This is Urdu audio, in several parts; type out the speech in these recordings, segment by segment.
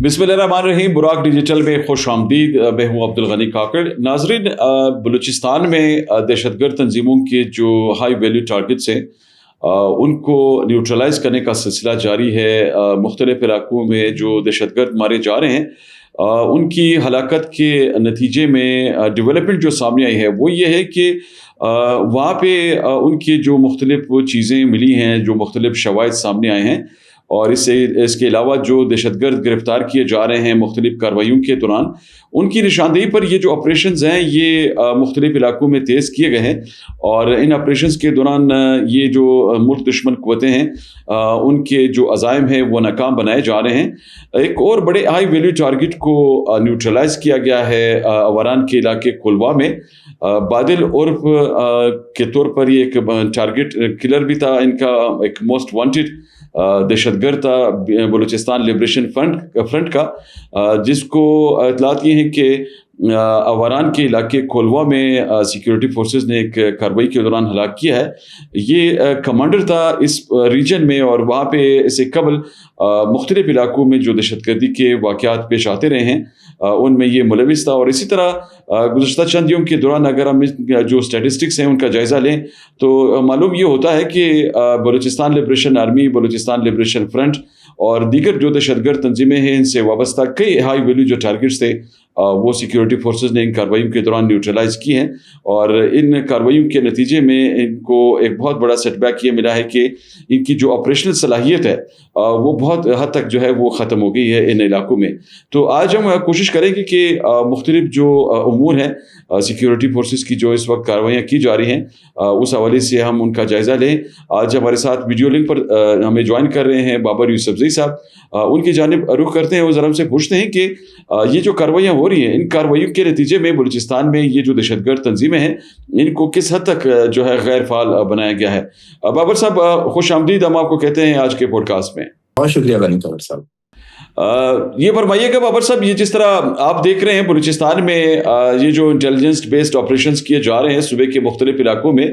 بسم اللہ الرحمن الرحیم۔ براق ڈیجیٹل میں خوش آمدید۔ میں ہوں عبد الغنی کاکڑ۔ ناظرین، بلوچستان میں دہشت گرد تنظیموں کے جو ہائی ویلیو ٹارگٹس ہیں ان کو نیوٹرلائز کرنے کا سلسلہ جاری ہے۔ مختلف علاقوں میں جو دہشت گرد مارے جا رہے ہیں ان کی ہلاکت کے نتیجے میں ڈیولپمنٹ جو سامنے آئی ہے وہ یہ ہے کہ وہاں پہ ان کی جو مختلف چیزیں ملی ہیں، جو مختلف شواہد سامنے آئے ہیں، اور اس کے علاوہ جو دہشت گرد گرفتار کیے جا رہے ہیں مختلف کارروائیوں کے دوران، ان کی نشاندہی پر یہ جو آپریشنز ہیں یہ مختلف علاقوں میں تیز کیے گئے ہیں، اور ان آپریشنز کے دوران یہ جو ملک دشمن قوتیں ہیں ان کے جو عزائم ہیں وہ ناکام بنائے جا رہے ہیں۔ ایک اور بڑے ہائی ویلیو ٹارگٹ کو نیوٹرلائز کیا گیا ہے اوران کے علاقے کولوا میں۔ بادل عرف کے طور پر یہ ایک ٹارگٹ کلر بھی تھا، ان کا ایک موسٹ وانٹڈ دہشت گرد تھا بلوچستان لبریشن فرنٹ کا، جس کو اطلاعات یہ ہیں کہ اوران کے علاقے کولوا میں سیکیورٹی فورسز نے ایک کارروائی کے دوران ہلاک کیا ہے۔ یہ کمانڈر تھا اس ریجن میں، اور وہاں پہ اس سے قبل مختلف علاقوں میں جو دہشت گردی کے واقعات پیش آتے رہے ہیں ان میں یہ ملوث تھا۔ اور اسی طرح گزشتہ چند دنوں کے دوران اگر ہم جو اسٹیٹسٹکس ہیں ان کا جائزہ لیں تو معلوم یہ ہوتا ہے کہ Balochistan liberation army, Balochistan liberation front اور دیگر جو دہشت گرد تنظیمیں ہیں ان سے وابستہ کئی ہائی ویلیو جو ٹارگٹس تھے وہ سیکیورٹی فورسز نے ان کارروائیوں کے دوران نیوٹرلائز کی ہیں، اور ان کارروائیوں کے نتیجے میں ان کو ایک بہت بڑا سیٹ بیک یہ ملا ہے کہ ان کی جو آپریشنل صلاحیت ہے وہ بہت حد تک جو ہے وہ ختم ہو گئی ہے ان علاقوں میں۔ تو آج ہم کوشش کریں گے کہ مختلف جو امور ہیں سیکیورٹی فورسز کی جو اس وقت کارروائیاں کی جا رہی ہیں اس حوالے سے ہم ان کا جائزہ لیں۔ آج ہمارے ساتھ ویڈیو لنک پر ہمیں جوائن کر رہے ہیں بابر یوسفزئی صاحب، ان کی جانب رخ کرتے ہیں اور ذرا ہم سے پوچھتے ہیں کہ یہ جو کارروائیاں ہو رہی ہیں ان کارروائیوں کے نتیجے میں بلوچستان میں یہ جو دہشت گرد تنظیمیں ہیں ان کو کس حد تک جو ہے غیر فعال بنایا گیا ہے۔ بابر صاحب خوش آمدید ہم آپ کو کہتے ہیں آج کے پوڈ کاسٹ میں۔ بہت شکریہ غنی کاکڑ صاحب۔ یہ فرمائیے گا بابر صاحب، یہ جس طرح آپ دیکھ رہے ہیں بلوچستان میں یہ جو انٹیلیجنس بیسڈ آپریشنز کیے جا رہے ہیں صوبے کے مختلف علاقوں میں،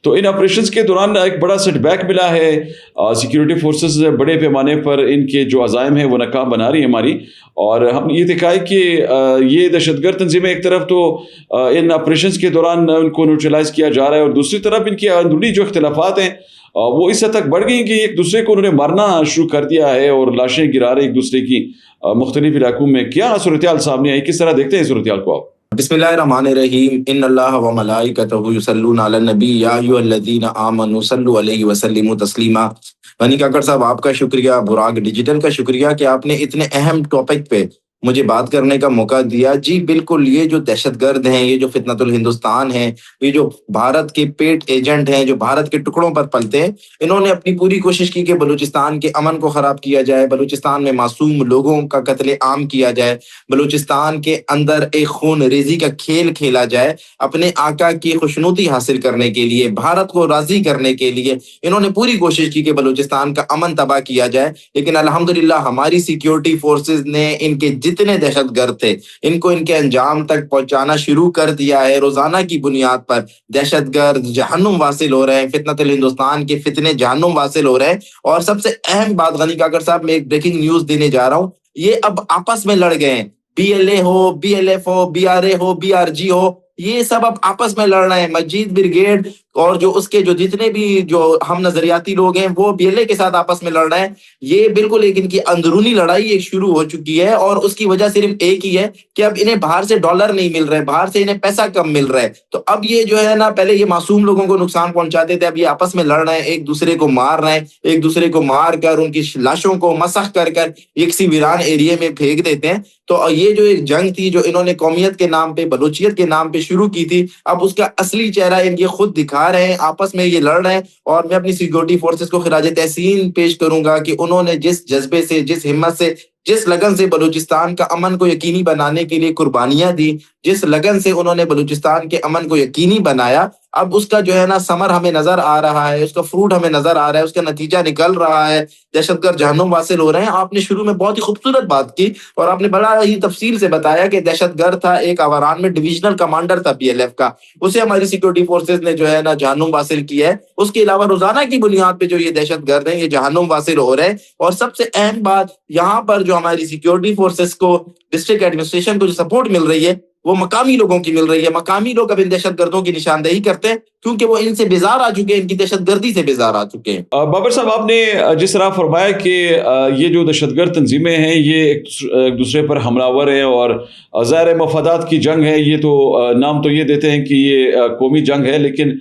تو ان آپریشنز کے دوران ایک بڑا سیٹ بیک ملا ہے۔ سیکیورٹی فورسز بڑے پیمانے پر ان کے جو عزائم ہیں وہ ناکام بنا رہی ہیں ہماری، اور ہم یہ دیکھا ہے کہ یہ دہشت گرد تنظیمیں ایک طرف تو ان آپریشنز کے دوران ان کو نیوٹرلائز کیا جا رہا ہے، اور دوسری طرف ان کے اندرونی جو اختلافات ہیں وہ اس حد تک بڑھ گئی کہ ایک دوسرے کو انہوں نے مارنا شروع کر دیا ہے اور لاشیں گرا رہے ایک دوسرے کی مختلف علاقوں میں۔ کیا صورتحال سامنے آئی، کس طرح دیکھتے ہیں صورتحال کو آپ؟ بسم اللہ الرحمن الرحیم۔ ان اللہ و ملائکتہ یصلون علی النبی یا ایھا الذین آمنوا صلوا علیہ وسلموا تسلیما۔ غنی کاکڑ صاحب آپ کا شکریہ، براق ڈیجیٹل کا شکریہ کہ آپ نے اتنے اہم ٹاپک پہ مجھے بات کرنے کا موقع دیا۔ جی بالکل، یہ جو دہشت گرد ہیں، یہ جو فتنۃ الہندوستان ہیں، یہ جو بھارت کے پیٹ ایجنٹ ہیں، جو بھارت کے ٹکڑوں پر پلتے ہیں، انہوں نے اپنی پوری کوشش کی کہ بلوچستان کے امن کو خراب کیا جائے، بلوچستان میں معصوم لوگوں کا قتل عام کیا جائے، بلوچستان کے اندر ایک خون ریزی کا کھیل کھیلا جائے۔ اپنے آقا کی خوشنودی حاصل کرنے کے لیے، بھارت کو راضی کرنے کے لیے انہوں نے پوری کوشش کی کہ بلوچستان کا امن تباہ کیا جائے، لیکن الحمدللہ ہماری سیکیورٹی فورسز نے ان کے جتنے دہشت گرد تھے ان کو ان کے انجام تک پہنچانا شروع کر دیا ہے۔ روزانہ کی بنیاد پر دہشت گرد جہنم واصل ہو رہے ہیں، فتنۃ الہندوستان کے فتنے جہنم واصل ہو رہے ہیں۔ اور سب سے اہم بات غنی کاکڑ صاحب، میں ایک بریکنگ نیوز دینے جا رہا ہوں، یہ اب آپس میں لڑ گئے ہیں، بی ایل اے ہو، بی ایل ایف ہو، بی آر اے ہو، بی آر جی ہو، یہ سب اب آپس میں لڑ رہے ہیں۔ مجید بریگیڈ اور جو اس کے جو جتنے بھی جو ہم نظریاتی لوگ ہیں وہ بی ایل اے کے ساتھ آپس میں لڑ رہے ہیں۔ یہ بالکل ایک ان کی اندرونی لڑائی ایک شروع ہو چکی ہے، اور اس کی وجہ صرف ایک ہی ہے کہ اب انہیں باہر سے ڈالر نہیں مل رہے، باہر سے انہیں پیسہ کم مل رہا ہے۔ تو اب یہ جو ہے نا، پہلے یہ معصوم لوگوں کو نقصان پہنچاتے تھے، اب یہ آپس میں لڑ رہے ہیں، ایک دوسرے کو مار رہے ہیں، ایک دوسرے کو مار کر ان کی لاشوں کو مسخ کر ایک سی ویران ایریے میں پھینک دیتے ہیں۔ تو یہ جو ایک جنگ تھی جو انہوں نے قومیت کے نام پہ، بلوچیت کے نام پہ شروع کی تھی، اب اس کا اصلی چہرہ ان یہ خود دکھا رہے ہیں، آپس میں یہ لڑ رہے ہیں۔ اور میں اپنی سیکیورٹی فورسز کو خراج تحسین پیش کروں گا کہ انہوں نے جس جذبے سے، جس ہمت سے، جس لگن سے بلوچستان کا امن کو یقینی بنانے کے لیے قربانیاں دی، جس لگن سے انہوں نے بلوچستان کے امن کو یقینی بنایا، اب اس کا جو ہے نا ثمر ہمیں نظر آ رہا ہے، اس کا فروٹ ہمیں نظر آ رہا ہے، اس کا نتیجہ نکل رہا ہے، دہشت گرد جہنم واصل ہو رہے ہیں۔ آپ نے شروع میں بہت ہی خوبصورت بات کی اور آپ نے بڑا ہی تفصیل سے بتایا کہ دہشت گرد تھا، ایک آوران میں ڈویژنل کمانڈر تھا PLF کا، اسے ہماری سیکورٹی فورسز نے جو ہے نا جہنم واصل کیا ہے۔ اس کے علاوہ روزانہ کی بنیاد پہ جو یہ دہشت گرد ہیں یہ جہنم واصل ہو رہے ہیں۔ اور سب سے اہم بات یہاں پر جو ہماری سیکورٹی فورسز کو، ڈسٹرکٹ ایڈمنسٹریشن کو جو سپورٹ مل رہی ہے وہ مقامی لوگوں کی مل رہی ہے۔ مقامی لوگ اب ان دہشت گردوں کی نشاندہی کرتے ہیں کیونکہ وہ ان سے بیزار آ چکے ہیں، ان کی دہشت گردی سے بیزار آ چکے ہیں۔ بابر صاحب، آپ نے جس طرح فرمایا کہ یہ جو دہشت گرد تنظیمیں ہیں یہ ایک دوسرے پر حملہ آور ہیں اور ظاہر مفادات کی جنگ ہے، یہ تو نام تو یہ دیتے ہیں کہ یہ قومی جنگ ہے، لیکن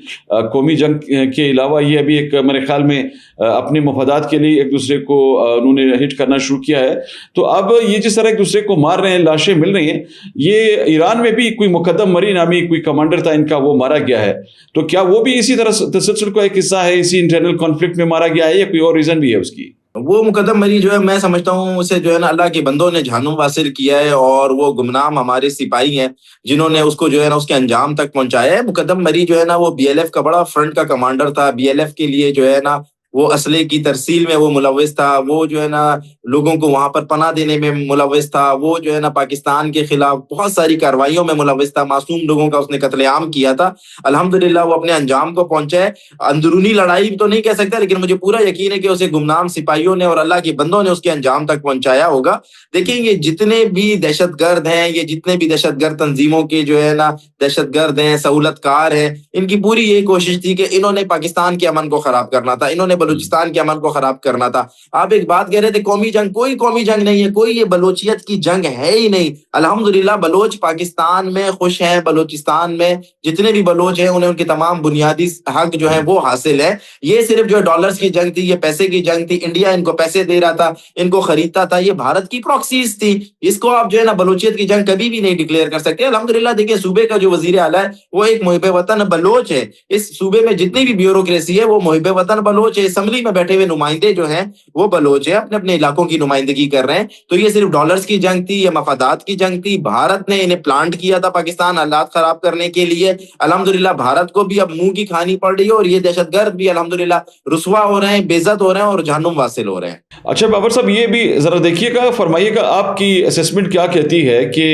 قومی جنگ کے علاوہ یہ ابھی ایک میرے خیال میں اپنے مفادات کے لیے ایک دوسرے کو انہوں نے ہٹ کرنا شروع کیا ہے۔ تو اب یہ جس طرح ایک دوسرے کو مار رہے ہیں، لاشیں مل رہی ہیں، یہ ایران میں بھی کوئی مقدم مری نامی کوئی کمانڈر تھا ان کا، وہ مارا گیا ہے، تو کیا وہ بھی اسی طرح تسلسل کا ایک حصہ ہے، اسی انٹرنل کانفلکٹ میں مارا گیا ہے یا کوئی اور ریزن بھی ہے اس کی؟ وہ مقدم مری جو ہے میں سمجھتا ہوں اسے جو ہے نا اللہ کے بندوں نے جہنم واصل کیا ہے، اور وہ گمنام ہمارے سپاہی ہیں جنہوں نے اس کو جو ہے نا اس کے انجام تک پہنچایا ہے۔ مقدم مری جو ہے نا وہ BLF کا بڑا فرنٹ کا کمانڈر تھا، BLF کے لیے جو ہے نا وہ اسلحے کی ترسیل میں وہ ملوث تھا، وہ جو ہے نا لوگوں کو وہاں پر پناہ دینے میں ملوث تھا، وہ جو ہے نا پاکستان کے خلاف بہت ساری کارروائیوں میں ملوث تھا، معصوم لوگوں کا اس نے قتل عام کیا تھا۔ الحمدللہ وہ اپنے انجام کو پہنچا ہے۔ اندرونی لڑائی تو نہیں کہہ سکتا، لیکن مجھے پورا یقین ہے کہ اسے گمنام سپاہیوں نے اور اللہ کے بندوں نے اس کے انجام تک پہنچایا ہوگا۔ دیکھیں یہ جتنے بھی دہشت گرد ہیں، یہ جتنے بھی دہشت گرد تنظیموں کے جو ہے نا دہشت گرد ہیں، سہولت کار ہیں، ان کی پوری یہی کوشش تھی کہ انہوں نے پاکستان کے امن کو خراب کرنا تھا، انہوں نے بلوچستان کے امن کو خراب کرنا تھا۔ آپ ایک بات کہہ رہے تھے قومی جنگ، کوئی قومی جنگ نہیں ہے، کوئی یہ بلوچیت کی جنگ ہے ہی نہیں۔ الحمدللہ بلوچ پاکستان میں خوش ہیں، بلوچستان میں جتنے بھی بلوچ ہیں انہیں ان کے تمام بنیادی حق جو ہیں وہ حاصل ہے۔ یہ صرف جو ڈالرز کی جنگ تھی، یہ پیسے کی جنگ تھی، انڈیا ان کو پیسے دے رہا تھا، ان کو خریدتا تھا، یہ بھارت کی پراکسیز تھی۔ اس کو آپ جو ہے نا بلوچیت کی جنگ کبھی بھی نہیں ڈکلیئر کر سکتے۔ الحمدللہ دیکھیں صوبے کا جو وزیر اعلیٰ ہے وہ ایک محب وطن بلوچ ہے، اس صوبے میں جتنی بھی بیوروکریسی ہے وہ محب وطن بلوچ ہے، اسمبلی میں بیٹھے ہوئے نمائندے جو ہیں وہ بلوچ ہیں، اپنے اپنے علاقوں کی نمائندگی کر رہے ہیں۔ تو یہ صرف ڈالرز کی جنگ تھی، یہ مفادات کی جنگ تھی، بھارت نے انہیں پلانٹ کیا تھا پاکستان حالات خراب کرنے کے لیے۔ الحمدللہ بھارت کو بھی اب منہ کی کھانی پڑ رہی ہے، اور یہ دہشت گرد بھی الحمدللہ رسوا ہو رہے ہیں، بے عزت ہو رہے ہیں اور جہنم واصل ہو رہے ہیں۔ اچھا بابر صاحب، یہ بھی ذرا دیکھیے گا، فرمائیے گا آپ کی اسیسمنٹ کیا کہتی ہے کہ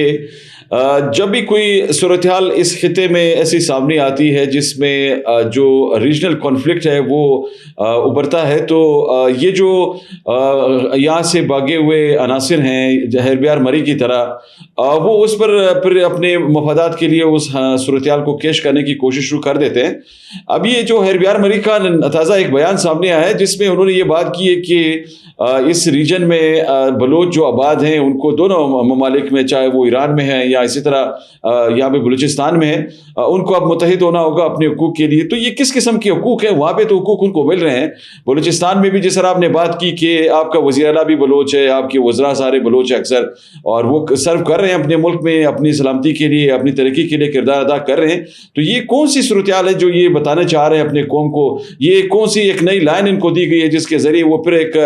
جب بھی کوئی صورتحال اس خطے میں ایسی سامنے آتی ہے جس میں جو ریجنل کانفلکٹ ہے وہ ابھرتا ہے، تو یہ جو یہاں سے بھاگے ہوئے عناصر ہیں ہیربیار مری کی طرح، وہ اس پر پھر اپنے مفادات کے لیے اس صورتحال کو کیش کرنے کی کوشش شروع کر دیتے ہیں۔ اب یہ جو ہیربیار مری کا تازہ ایک بیان سامنے آیا ہے جس میں انہوں نے یہ بات کی ہے کہ اس ریجن میں بلوچ جو آباد ہیں ان کو دونوں ممالک میں، چاہے وہ ایران میں ہیں یا اسی طرح یہاں پہ بلوچستان میں ہیں، ان کو اب متحد ہونا ہوگا اپنے حقوق کے لیے۔ تو یہ کس قسم کے حقوق ہیں؟ وہاں پہ تو حقوق ان کو مل رہے ہیں، بلوچستان میں بھی جس طرح آپ نے بات کی کہ آپ کا وزیر اعلیٰ بھی بلوچ ہے، آپ کے وزراء سارے بلوچ ہیں اکثر، اور وہ سرو کر رہے ہیں اپنے ملک میں، اپنی سلامتی کے لیے، اپنی ترقی کے لیے کردار ادا کر رہے ہیں۔ تو یہ کون سی صورتحال ہے جو یہ بتانا چاہ رہے ہیں اپنے قوم کو؟ یہ کون سی ایک نئی لائن ان کو دی گئی ہے جس کے ذریعے وہ پھر ایک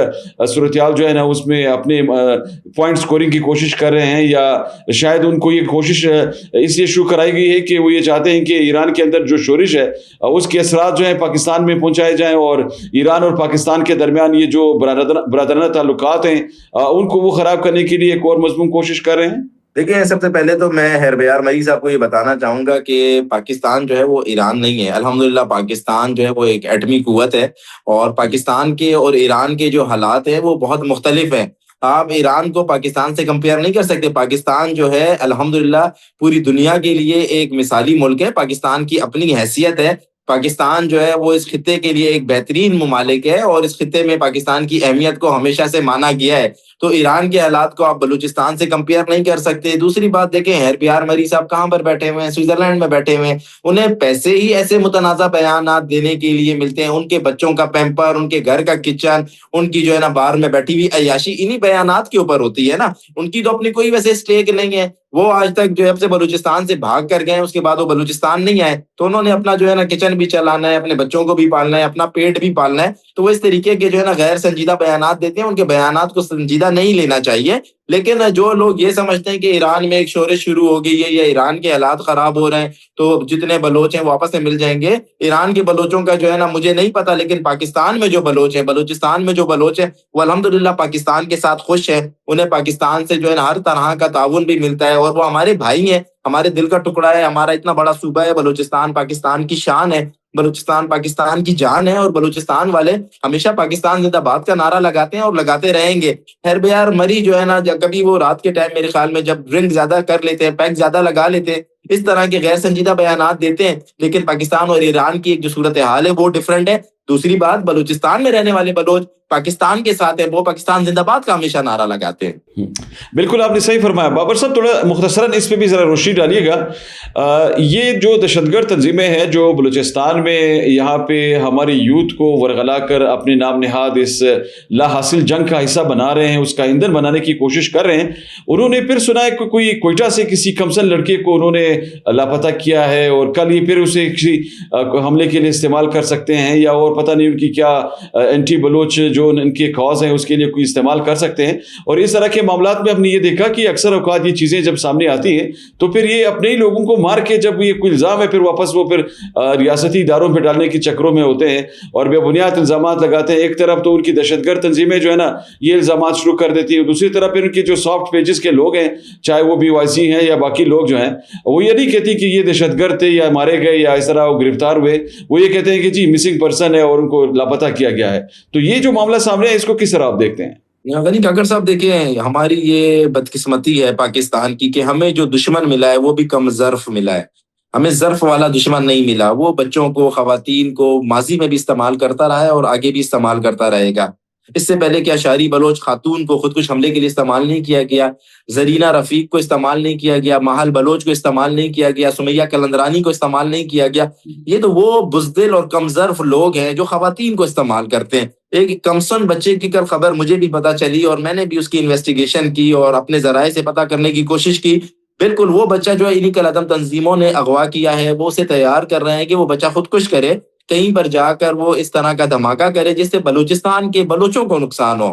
صورتحال جو ہے نا اس میں اپنے پوائنٹ سکورنگ کی کوشش کر رہے ہیں، یا شاید ان کو یہ کوشش اس لیے شروع کرائی گئی ہے کہ وہ یہ چاہتے ہیں کہ ایران کے اندر جو شورش ہے اس کے اثرات جو ہیں پاکستان میں پہنچائے جائیں، اور ایران اور پاکستان کے درمیان یہ جو برادرانہ تعلقات ہیں ان کو وہ خراب کرنے کے لیے ایک اور مضمون کوشش کر رہے ہیں؟ دیکھیں سب سے پہلے تو میں ہیربیار مری صاحب کو یہ بتانا چاہوں گا کہ پاکستان جو ہے وہ ایران نہیں ہے۔ الحمدللہ پاکستان جو ہے وہ ایک ایٹمی قوت ہے، اور پاکستان کے اور ایران کے جو حالات ہیں وہ بہت مختلف ہیں۔ آپ ایران کو پاکستان سے کمپیئر نہیں کر سکتے۔ پاکستان جو ہے الحمدللہ پوری دنیا کے لیے ایک مثالی ملک ہے، پاکستان کی اپنی حیثیت ہے۔ پاکستان جو ہے وہ اس خطے کے لیے ایک بہترین ممالک ہے، اور اس خطے میں پاکستان کی اہمیت کو ہمیشہ سے مانا گیا ہے۔ تو ایران کے حالات کو آپ بلوچستان سے کمپیئر نہیں کر سکتے۔ دوسری بات دیکھیں ہیربیار مری صاحب کہاں پر بیٹھے ہوئے ہیں؟ سوئٹزرلینڈ میں بیٹھے ہوئے ہیں۔ انہیں پیسے ہی ایسے متنازع بیانات دینے کے لیے ملتے ہیں، ان کے بچوں کا پیمپر، ان کے گھر کا کچن، ان کی جو ہے نا باہر میں بیٹھی ہوئی عیاشی انہی بیانات کے اوپر ہوتی ہے نا۔ ان کی تو اپنی کوئی ویسے اسٹیک نہیں ہے۔ وہ آج تک جو ہے سے بلوچستان سے بھاگ کر گئے، اس کے بعد وہ بلوچستان نہیں آئے، تو انہوں نے اپنا جو ہے نا کچن بھی چلانا ہے، اپنے بچوں کو بھی پالنا ہے، اپنا پیٹ بھی پالنا ہے۔ تو وہ اس طریقے کے جو ہے نا غیر سنجیدہ بیانات دیتے ہیں، ان کے بیانات کو سنجیدہ نہیں لینا چاہیے۔ لیکن جو لوگ یہ سمجھتے ہیں کہ ایران میں ایک شورش شروع ہو گئی ہے یا ایران کے حالات خراب ہو رہے ہیں تو جتنے بلوچ ہیں وہ آپس میں مل جائیں گے، ایران کے بلوچوں کا جو ہے نا مجھے نہیں پتا، لیکن پاکستان میں جو بلوچ ہیں، بلوچستان میں جو بلوچ ہیں، وہ الحمدللہ پاکستان کے ساتھ خوش ہیں، انہیں پاکستان سے جو ہے نا ہر طرح کا تعاون بھی ملتا ہے، اور وہ ہمارے بھائی ہیں، ہمارے دل کا ٹکڑا ہے، ہمارا اتنا بڑا صوبہ ہے بلوچستان، پاکستان کی شان ہے، بلوچستان پاکستان کی جان ہے، اور بلوچستان والے ہمیشہ پاکستان زندہ باد کا نعرہ لگاتے ہیں اور لگاتے رہیں گے۔ خیر بیار مری جو ہے نا کبھی وہ رات کے ٹائم میرے خیال میں جب ڈرنک زیادہ کر لیتے ہیں، پیک زیادہ لگا لیتے ہیں، اس طرح کے غیر سنجیدہ بیانات دیتے ہیں، لیکن پاکستان اور ایران کی ایک جو صورتحال ہے وہ ڈیفرنٹ ہے۔ دوسری بات، بلوچستان میں رہنے والے بلوچ پاکستان کے ساتھ ہیں، وہ پاکستان زندہ باد کا ہمیشہ نعرہ لگاتے ہیں۔ بالکل آپ نے صحیح فرمایا۔ بابر صاحب تھوڑا مختصراً اس پہ بھی ذرا روشنی ڈالیے گا۔ یہ جو دہشت گرد تنظیمیں ہیں جو بلوچستان میں یہاں پہ ہماری یوتھ کو ورغلا کر اپنے نام نہاد اس لا حاصل جنگ کا حصہ بنا رہے ہیں، اس کا ایندھن بنانے کی کوشش کر رہے ہیں، انہوں نے پھر سنا ہے کہ کوئی کوئٹہ سے کسی کمسن لڑکے کو انہوں نے لاپتہ کیا ہے، اور کل یہ پھر اسے کسی حملے کے لیے استعمال کر سکتے ہیں، یا اور پتہ نہیں ان کی کیا اینٹی بلوچ جو ان کے کاز ہیں اس کے لیے کوئی استعمال کر سکتے ہیں۔ اور اس طرح کے معاملات میں ہم نے یہ دیکھا کہ اکثر اوقات یہ چیزیں جب سامنے آتی ہیں تو پھر یہ اپنے ہی لوگوں کو مار کے جب یہ کوئی الزام ہے پھر واپس وہ پھر ریاستی اداروں پہ ڈالنے کے چکروں میں ہوتے ہیں اور بے بنیاد الزامات لگاتے ہیں۔ ایک طرف تو ان کی دہشت گرد تنظیمیں جو ہے نا یہ الزامات شروع کر دیتی ہیں، دوسری طرف پھر ان کے جو سافٹ پیجز کے لوگ ہیں، چاہے وہ BYC ہیں یا باقی لوگ جو ہیں، وہ یہ نہیں کہتی کہ یہ دہشت گرد تھے یا مارے گئے یا اس طرح وہ گرفتار ہوئے، وہ یہ کہتے ہیں کہ جی مسنگ پرسن ہے اور ان کو لاپتہ کیا گیا ہے۔ تو یہ جو معاملہ سامنے ہے اس کو کس طرح آپ دیکھتے ہیں؟ غنی کاکڑ صاحب دیکھیں، ہماری یہ بدقسمتی ہے پاکستان کی کہ ہمیں جو دشمن ملا ہے وہ بھی کم ظرف ملا ہے، ہمیں ظرف والا دشمن نہیں ملا۔ وہ بچوں کو، خواتین کو ماضی میں بھی استعمال کرتا رہا ہے اور آگے بھی استعمال کرتا رہے گا۔ اس سے پہلے کیا شہری بلوچ خاتون کو خودکش حملے کے لیے استعمال نہیں کیا گیا، زرینہ رفیق کو استعمال نہیں کیا گیا، ماحل بلوچ کو استعمال نہیں کیا گیا، سمیہ کلندرانی کو استعمال نہیں کیا گیا۔ یہ تو وہ بزدل اور کم ظرف لوگ ہیں جو خواتین کو استعمال کرتے ہیں۔ ایک کمسن بچے کی کل خبر مجھے بھی پتہ چلی اور میں نے بھی اس کی انویسٹیگیشن کی اور اپنے ذرائع سے پتہ کرنے کی کوشش کی۔ بالکل وہ بچہ جو ہے انہی کالعدم تنظیموں نے اغوا کیا ہے، وہ اسے تیار کر رہے ہیں کہ وہ بچہ خودکش کرے، کہیں پر جا کر وہ اس طرح کا دھماکہ کرے جس سے بلوچستان کے بلوچوں کو نقصان ہو،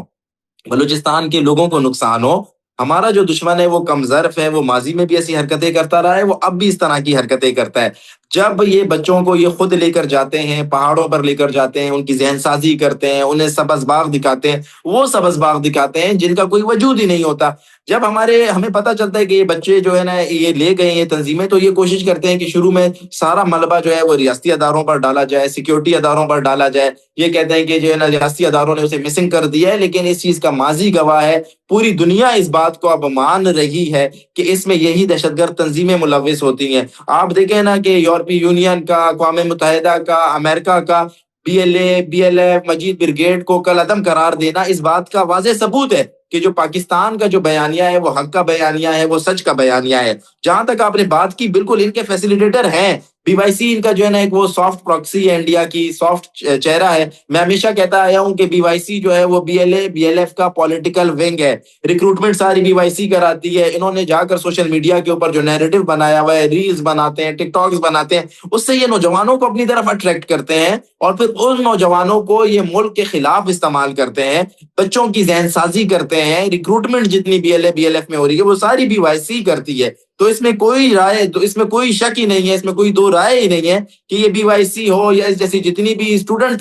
بلوچستان کے لوگوں کو نقصان ہو۔ ہمارا جو دشمن ہے وہ کم ظرف ہے، وہ ماضی میں بھی ایسی حرکتیں کرتا رہا ہے، وہ اب بھی اس طرح کی حرکتیں کرتا ہے۔ جب یہ بچوں کو یہ خود لے کر جاتے ہیں، پہاڑوں پر لے کر جاتے ہیں، ان کی ذہن سازی کرتے ہیں، انہیں سبز باغ دکھاتے ہیں، وہ سبز باغ دکھاتے ہیں جن کا کوئی وجود ہی نہیں ہوتا۔ جب ہمیں پتہ چلتا ہے کہ یہ بچے جو ہے نا یہ لے گئے یہ تنظیمیں، تو یہ کوشش کرتے ہیں کہ شروع میں سارا ملبہ جو ہے وہ ریاستی اداروں پر ڈالا جائے، سیکیورٹی اداروں پر ڈالا جائے۔ یہ کہتے ہیں کہ جو ہے نا ریاستی اداروں نے اسے مسنگ کر دیا ہے، لیکن اس چیز کا ماضی گواہ ہے، پوری دنیا اس بات کو اب مان رہی ہے کہ اس میں یہی دہشت گرد تنظیمیں ملوث ہوتی ہیں۔ آپ دیکھیں نا کہ یورپی یونین کا، اقوام متحدہ کا، امریکہ کا BLA BLF مجید بریگیڈ کو کل عدم قرار دینا اس بات کا واضح ثبوت ہے کہ جو پاکستان کا جو بیانیہ ہے وہ حق کا بیانیہ ہے، وہ سچ کا بیانیہ ہے۔ جہاں تک آپ نے بات کی، بالکل ان کے فیسیلیٹیٹر ہیں BYC، ان کا جو ہے نا ایک وہ سافٹ پراکسی ہے، انڈیا کی سافٹ چہرہ ہے۔ میں ہمیشہ کہتا آیا ہوں کہ BYC جو ہے وہ BLA BLF کا پولیٹیکل ونگ ہے، ریکروٹمنٹ ساری BYC کراتی ہے۔ انہوں نے جا کر سوشل میڈیا کے اوپر جو نیریٹو بنایا ہوا ہے، ریلز بناتے ہیں، ٹک ٹاکس بناتے ہیں، اس سے یہ نوجوانوں کو اپنی طرف اٹریکٹ کرتے ہیں اور پھر ان نوجوانوں کو یہ ملک کے خلاف استعمال کرتے ہیں، بچوں کی ذہن سازی کرتے ہیں۔ ریکروٹمنٹ جتنی BLA BLF میں ہو رہی ہے وہ ساری BYC کرتی ہے۔ تو اس میں کوئی رائے، تو اس میں کوئی شک ہی نہیں ہے، اس میں کوئی دو رائے ہی نہیں ہے کہ یہ BYC ہو یا اس جیسی جتنی بھی اسٹوڈنٹ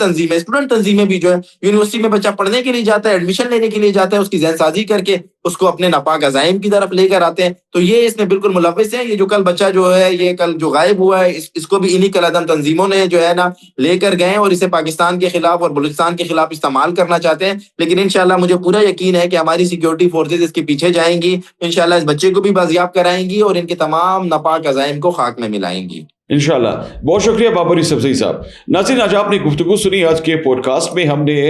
تنظیمیں بھی جو ہے، یونیورسٹی میں بچہ پڑھنے کے لیے جاتا ہے، ایڈمیشن لینے کے لیے جاتا ہے، اس کی ذہن سازی کر کے اس کو اپنے ناپاک عزائم کی طرف لے کر آتے ہیں۔ تو یہ اس میں بالکل ملوث ہے۔ یہ جو کل بچہ جو ہے، یہ کل جو غائب ہوا ہے، اس کو بھی انہی کالعدم تنظیموں نے جو ہے نا لے کر گئے اور اسے پاکستان کے خلاف اور بلوچستان کے خلاف استعمال کرنا چاہتے ہیں۔ لیکن انشاءاللہ مجھے پورا یقین ہے کہ ہماری سیکیورٹی فورسز اس کے پیچھے جائیں گی، انشاءاللہ اس بچے کو بھی بازیاب کرائیں گی اور ان کے تمام ناپاک عزائم کو خاک میں ملائیں گی انشاءاللہ۔ بہت شکریہ بابر یوسف زئی صاحب۔ ناظرین، آج آپ نے گفتگو سنی۔ آج کے پوڈ کاسٹ میں ہم نے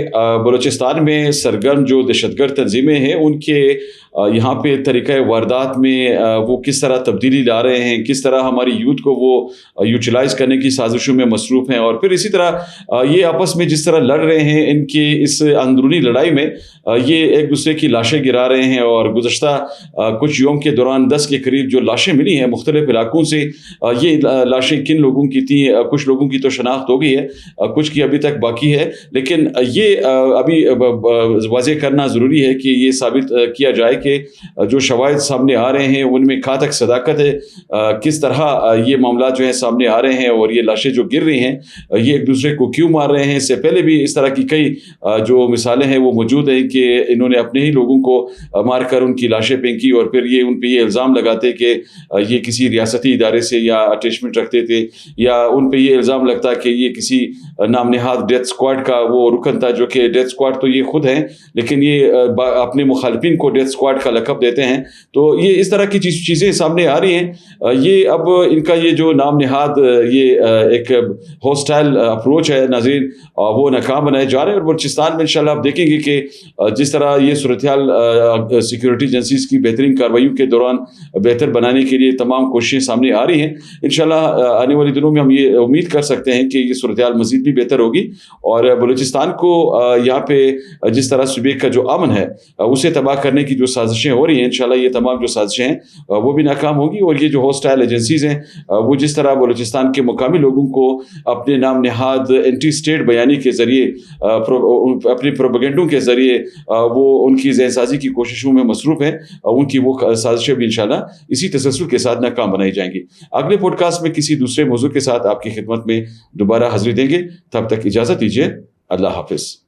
بلوچستان میں سرگرم جو دہشت گرد تنظیمیں ہیں ان کے یہاں پہ طریقہ واردات میں وہ کس طرح تبدیلی لا رہے ہیں، کس طرح ہماری یوتھ کو وہ یوٹیلائز کرنے کی سازشوں میں مصروف ہیں، اور پھر اسی طرح یہ آپس میں جس طرح لڑ رہے ہیں، ان کی اس اندرونی لڑائی میں یہ ایک دوسرے کی لاشیں گرا رہے ہیں۔ اور گزشتہ کچھ یوم کے دوران 10 کے قریب جو لاشیں ملی ہیں مختلف علاقوں سے، یہ لاشیں کن لوگوں کی تھیں، کچھ لوگوں کی تو شناخت ہو گئی ہے، کچھ کی ابھی تک باقی ہے، لیکن یہ ابھی واضح کرنا ضروری ہے کہ یہ ثابت کیا جائے کہ کہ جو شواہد سامنے آ رہے ہیں ان میں کہاں تک صداقت ہے، کس طرح یہ معاملات جو ہیں سامنے آ رہے ہیں، اور یہ لاشیں جو گر رہی ہیں یہ ایک دوسرے کو کیوں مار رہے ہیں۔ اس سے پہلے بھی اس طرح کی کئی جو مثالیں ہیں وہ موجود ہیں کہ انہوں نے اپنے ہی لوگوں کو مار کر ان کی لاشیں پھینکی، اور پھر یہ ان پہ یہ الزام لگاتے کہ یہ کسی ریاستی ادارے سے یا اٹیچمنٹ رکھتے تھے، یا ان پہ یہ الزام لگتا کہ یہ کسی نام نہاد ڈیتھ اسکواڈ کا وہ رکن تھا، جو کہ ڈیتھ اسکواڈ تو یہ خود ہیں لیکن یہ اپنے مخالفین کو ڈیتھ اسکواڈ کا لقب دیتے ہیں۔ تو یہ اس طرح کی چیزیں سامنے آ رہی ہیں۔ یہ اب ان کا یہ جو نام نہاد یہ ایک ہوسٹائل اپروچ ہے ناظرین، وہ ناکام بنائے جا رہے ہیں، اور بلوچستان میں انشاءاللہ آپ دیکھیں گے کہ جس طرح یہ صورتحال سیکورٹی ایجنسیز کی بہترین کارروائیوں کے دوران بہتر بنانے کے لیے تمام کوششیں سامنے آ رہی ہیں، انشاءاللہ آنے والے دنوں میں ہم یہ امید کر سکتے ہیں کہ یہ صورتحال مزید بھی بہتر ہوگی، اور بلوچستان کو یہاں پہ جس طرح صوبے کا جو امن ہے اسے تباہ کرنے کی جو سازشیں ہو رہی ہیں، انشاءاللہ یہ تمام جو سازشیں ہیں وہ بھی ناکام ہوگی، اور یہ جو ہوسٹائل ایجنسیز ہیں وہ جس طرح بلوچستان کے مقامی لوگوں کو اپنے نام نہاد اینٹی اسٹیٹ بیانی کے ذریعے اپنے پروپیگنڈوں کے ذریعے وہ ان کی ذہن سازی کی کوششوں میں مصروف ہیں، ان کی وہ سازشیں بھی انشاءاللہ اسی تسلسل کے ساتھ ناکام بنائی جائیں گی۔ اگلے پوڈ کاسٹ میں کسی دوسرے موضوع کے ساتھ آپ کی خدمت میں دوبارہ حاضری دیں گے، تب تک اجازت دیجیے، اللہ حافظ۔